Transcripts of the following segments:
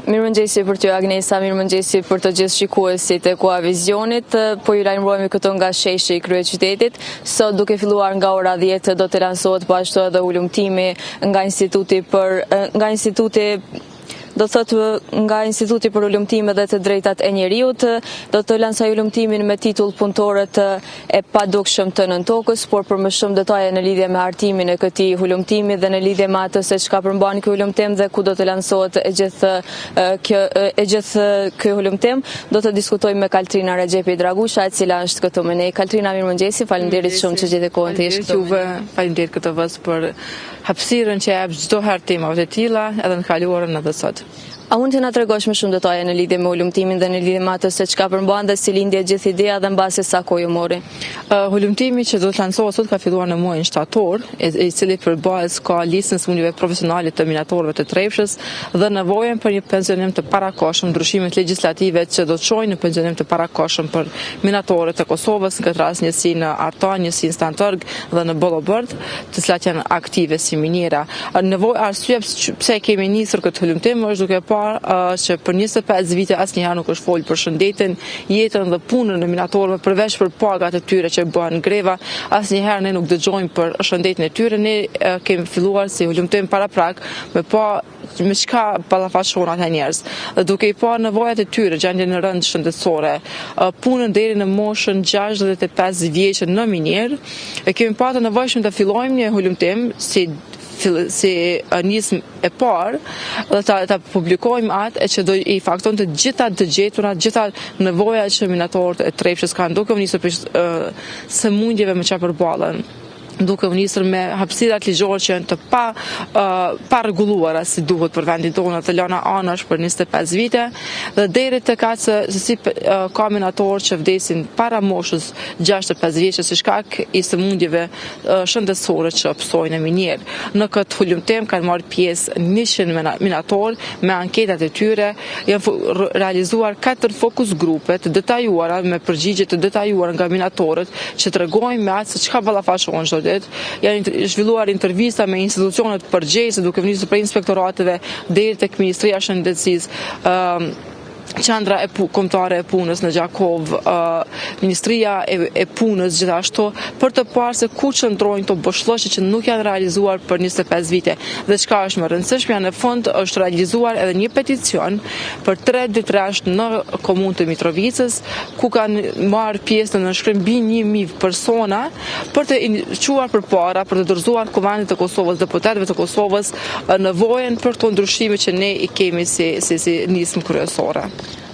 Mirëmëngjesi për ty Agnesa, mirëmëngjesi për të gjithë shikuesit e Kuavizionit, po ju lajmërojmë këtu nga sheshi i kryeqytetit. Sot duke filluar nga ora 10 do të lansohet po ashtu edhe ulëmtimi nga Instituti për Ulëmtime dhe të Drejtat e Njeriut, do të lansoj ulëmtimin me titull Punëtorët e padukshëm të nën tokës, por për më shumë detaje në lidhje me hartimin e këtij ulëmtimi dhe në lidhje me atë se çka përmban ky ulëmtim dhe ku do të lansohet e gjithë ky ulëmtim, do të diskutojmë me Kaltrina Rexhepi Dragusha, e cila është këtu me ne. Kaltrina, mirëmëngjesi, faleminderit shumë që gjete kohën të jesh këtu. Faleminderit këtë vës për hapësirën që jap çdo herë temave të tilla, edhe në kaluarën edhe sot. A mund të na tregosh më shumë detaje në lidhje me ulëmtimin dhe në lidhje me atë se çka përmban dhe si lindje gjithë ideja dhe mbasi sa kohë u mori? Ulëmtimi që do të lansohet sot ka filluar në muajin shtator, i cili përballës ka listën e sëmundjeve profesionale të minatorëve të trefshës dhe nevojën për një pensionim të parakohshëm, ndryshimet legjislative që do të çojnë në pensionim të parakohshëm për minatorët e Kosovës, në këtë rast njësi në Artan, njësi në Stantorg dhe në Bollobërt, të cilat janë aktive si minjera. Arsye pse kemi nisur këtë ulëmtim është duke që për 25 vite asnjëherë nuk është folur për shëndetin, jetën dhe punën e minatorëve, përveç për pagat e tyre që bëhen greva, asnjëherë ne nuk dëgjojmë për shëndetin e tyre. Ne kemi filluar si ulëmtim paraprak me çka ballafaqohen ata njerëz, duke i parë nevojat e tyre, gjendjen e rëndë shëndetësore, punën deri në moshën 65 vjeçë në minjer, e kemi pasur nevojshëm të fillojmë një ulëmtim si nismë e parë dhe ta publikojmë atë që do i fakton të gjitha të gjetura, gjitha nevojat që minatorët e trefshës kanë, duke u nisur për sëmundjeve me çfarë përballen, duke u nisur me hapësirat ligjore që janë të pa rregulluara si duhet për vendin tonë, të lëna anash për 25 vite, dhe deri tek atë se si ka minatorë që vdesin para moshës 65 vjeçë si shkak i sëmundjeve shëndetësore që psojnë në minjer. Në këtë ulëmtim kanë marrë pjesë 100 minatorë me anketat e tyre, janë realizuar 4 fokus grupe të detajuara me përgjigje të detajuara nga minatorët që tregojnë me atë se çka ballafaqohen çdo janë zhvilluar intervista me institucionet përgjegjëse duke nisur për inspektorateve deri tek Ministria e Shëndetësisë, Qendra Kombëtare e Punës në Gjakov, Ministria e Punës gjithashtu, për të parë se ku qëndrojnë këto boshllëqe që nuk janë realizuar për 25 vite. Dhe çka është më rëndësishme, në fund është realizuar edhe një peticion për 3 ditërash në komunën të Mitrovicës, ku kanë marrë pjesë në nënshkrim mbi 1000 persona për të quar përpara, për të dorëzuar Kuvendit të Kosovës, deputetëve të Kosovës, nevojën për këto ndryshime që ne i kemi si nismë kryesore.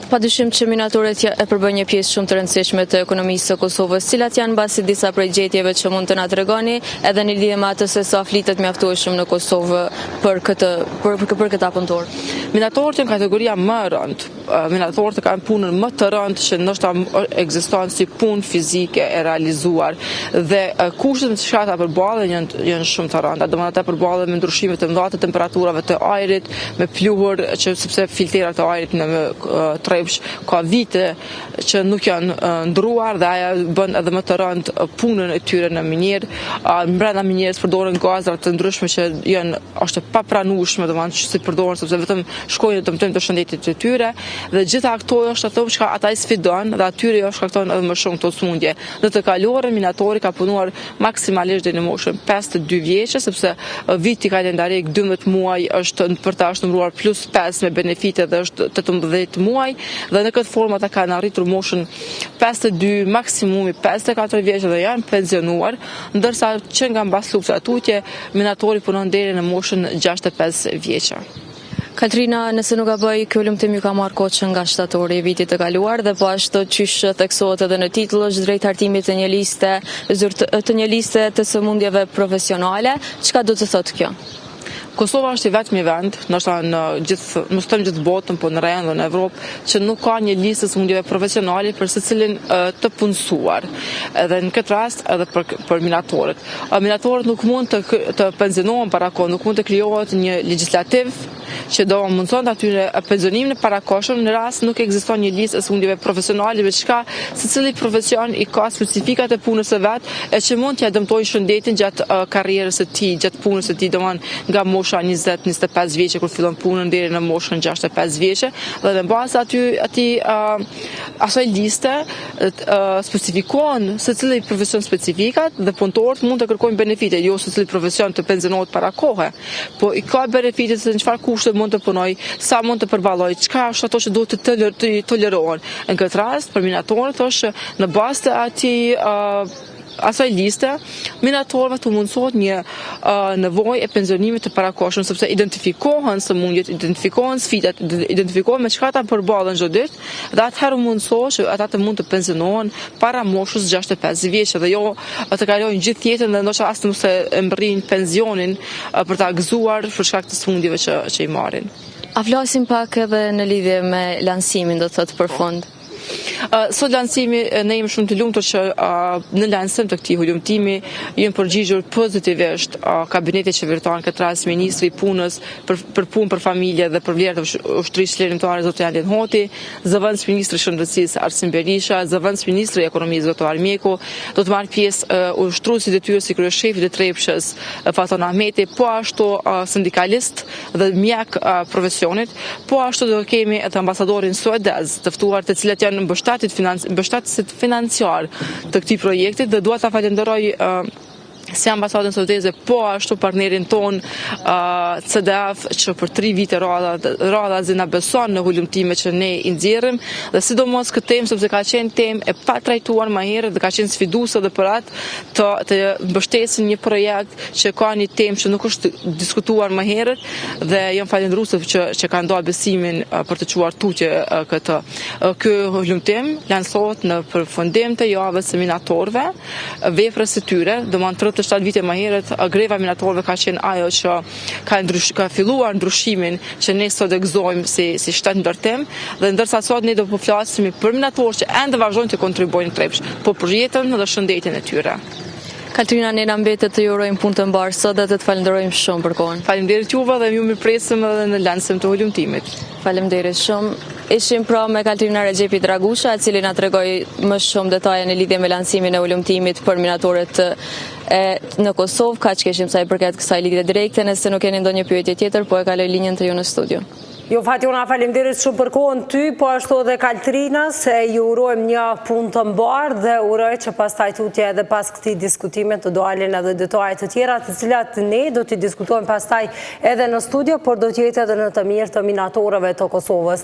Padyshim që minatorët e përbën një pjesë shumë të rëndësishme të ekonomisë së Kosovës, cilat janë mbasi disa prej gjetjeve që mund të na tregoni, edhe në lidhje me atë se sa flitet mjaftueshëm në Kosovë për këta punëtorë. Minatorët janë kategoria më e rëndë. Minatorët kanë punën më të rëndë që ndoshta ekziston si punë fizike e realizuar, dhe kushtet me çka ata përballen janë shumë të rënda. Domethënë ata përballen me ndryshime të mëdha të temperaturave të ajrit, me pluhur, që sepse filtrat e ajrit në trefsh ka vite që nuk janë ndruar, dhe aja bën edhe më të rëndë punën e tyre në minjer. Brenda minjerës përdoren gaza të ndryshme që është papranueshme, domethënë si përdoren sepse vetëm shkojnë në dëmtim të shëndetit të tyre, dhe gjitha këto është ato që ata i sfidojnë, dhe atyre jo shkaktojnë edhe më shumë këto sëmundje. Në të kaluarën minatori ka punuar maksimalisht deri në moshën 52 vjeçë, sepse viti kalendarik 12 muaj është për ta është numëruar plus 5 me benefite dhe është 18 muaj, dhe në këtë formë ata kanë arritur moshën 52, maksimumi 54 vjeçë dhe janë pensionuar, ndërsa që nga mbas luftës tutje minatori punon deri në moshën 65 vjeçë. Kaltrina, nëse nuk gaboj, ky ulëmtim ju ka marrë kohë që nga shtatori i vitit të kaluar, dhe po ashtu qysh theksohet edhe në titull është drejt hartimit të një liste të sëmundjeve profesionale. Çka do të thotë kjo? Kosova është i vetmi vend, ndoshta në gjithë botën, po në rajon dhe në Evropë, që nuk ka një listë sëmundjeve profesionale për secilin të punësuar. Edhe në këtë rast edhe për minatorët. Minatorët nuk mund të pensionohen para kohë, nuk mund të krijohet një legjislativ që do mundson atyre pensionimin e parakohshëm në rast nuk ekziston një listë e sëmundjeve profesionale, me çka secili profesion i ka specifikat e punës së vet, e që mund t'ia dëmtojë shëndetin gjatë karrierës së tij, gjatë punës së tij, domethënë nga mosha 20-25 vjeçe kur fillon punën deri në moshën 65 vjeçe dhe në bazë asaj liste specifikohen secili profesion specifikat dhe punëtorët mund të kërkojnë benefite, jo secili profesion të pensionohet para kohe, po i ka benefitet se në çfarë kushte mund të punoj, sa mund të përballoj, çka është ato që duhet të tolerohen. Në këtë rast, për minatorët është në bazë të asaj liste, minatorëve të mundësohet një nevojë e pensionimit të parakohshëm, sepse identifikohen sëmundjet, identifikohen sfidat, identifikohen me çka ta përballen çdo ditë, dhe atëherë mundësohet që ata të mund të pensionohen para moshës 65 vjeç dhe jo të kalojnë gjithë jetën dhe ndoshta as të mos e mbërrijnë pensionin për ta gëzuar për shkak të sëmundjeve që i marrin. A flasim pak edhe në lidhje me lansimin, do të thotë për fond? Sot lansimi ne jemi shumë të lumtur që në lansim të këtij hulumtimi jemi përgjigjur pozitivisht kabineti qeveritar, në këtë rast ministri i punës për punë për familje dhe për vlerë të ushtrisë lirëmtare zoti Alin Hoti, zëvendës ministri i shëndetësisë Arsim Berisha, zëvendës ministri i ekonomisë zoti Armjeku, do të marrë pjesë ushtruesi i detyrës si kryeshefi i Trepshës Faton Ahmeti, po ashtu sindikalist dhe mjek profesionit, po ashtu do kemi edhe ambasadorin suedez, të ftuar të cilët janë mbështatësit financiar të këtij projekti dhe dua ta falenderoj si ambasadën suedeze, po ashtu partnerin ton CDF që për 3 vite radha na beson në hulumtime që ne i nxjerrim dhe sidomos këtë temë sepse ka qenë temë e pa trajtuar më herët dhe ka qenë sfiduese edhe për atë të mbështesin një projekt që ka një temë që nuk është diskutuar më herët dhe jam falendëruese që ka ndarë besimin për të çuar tutje këtë. Ky hulumtim lansohet në përfundim të javës së minatorëve, veprat e tyre, domethënë 7 vite më herët, greva minatorëve ka qenë ajo që ka filluar ndryshimin që ne sot e gëzojmë si shtet ndërtim, dhe ndërsa sot ne do po flasim për minatorë që ende vazhdojnë të kontribuojnë në Trepsh, po për jetën dhe shëndetin e tyre. Katrina, ne na mbetet të ju urojmë punë të mbarë sot dhe të falenderojmë shumë për kohën. Faleminderit juve dhe ju mirëpresim edhe në lansim të hulumtimit. Faleminderit shumë. Ishim pra me Katrina Rexhepi Dragusha, e cili na tregoi më shumë detaje në lidhje me lansimin e hulumtimit për minatorët në Kosovë. Kaq kishim sa i përket kësaj lidhje direkte, nëse nuk keni ndonjë pyetje tjetër, po e kaloj linjën të ju në studio. Jo, Fatjona, faleminderit shumë për kohën ty, po ashtu edhe Katrinas, ju urojmë një punë të mbarë dhe uroj që pas taj tutje edhe pas këtij diskutime të dalin edhe detaje të tjera, të cilat ne do t'i diskutojmë pas taj edhe në studio, por do t'jetë edhe në të mirë të minatorëve të Kosovës.